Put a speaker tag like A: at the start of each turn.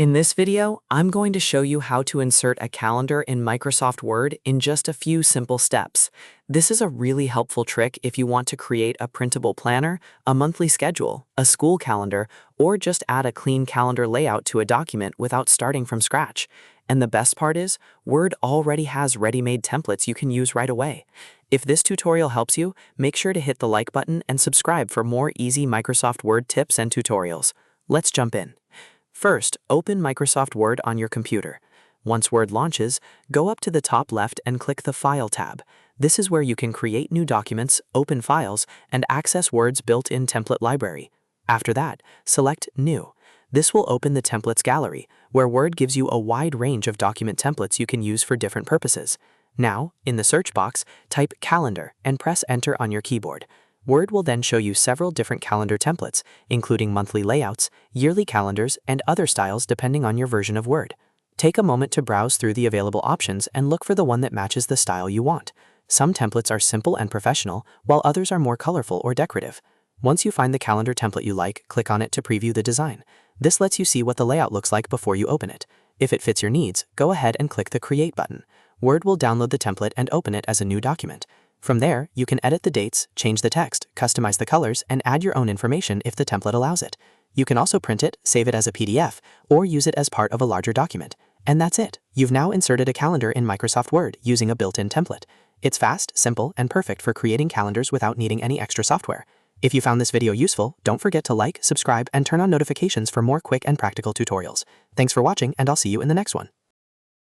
A: In this video, I'm going to show you how to insert a calendar in Microsoft Word in just a few simple steps. This is a really helpful trick if you want to create a printable planner, a monthly schedule, a school calendar, or just add a clean calendar layout to a document without starting from scratch. And the best part is, Word already has ready-made templates you can use right away. If this tutorial helps you, make sure to hit the like button and subscribe for more easy Microsoft Word tips and tutorials. Let's jump in. First, open Microsoft Word on your computer. Once Word launches, go up to the top left and click the File tab. This is where you can create new documents, open files, and access Word's built-in template library. After that, select New. This will open the Templates gallery, where Word gives you a wide range of document templates you can use for different purposes. Now, in the search box, type Calendar and press Enter on your keyboard. Word will then show you several different calendar templates, including monthly layouts, yearly calendars, and other styles depending on your version of Word. Take a moment to browse through the available options and look for the one that matches the style you want. Some templates are simple and professional, while others are more colorful or decorative. Once you find the calendar template you like, click on it to preview the design. This lets you see what the layout looks like before you open it. If it fits your needs, go ahead and click the Create button. Word will download the template and open it as a new document. From there, you can edit the dates, change the text, customize the colors, and add your own information if the template allows it. You can also print it, save it as a PDF, or use it as part of a larger document. And that's it. You've now inserted a calendar in Microsoft Word using a built-in template. It's fast, simple, and perfect for creating calendars without needing any extra software. If you found this video useful, don't forget to like, subscribe, and turn on notifications for more quick and practical tutorials. Thanks for watching, and I'll see you in the next one.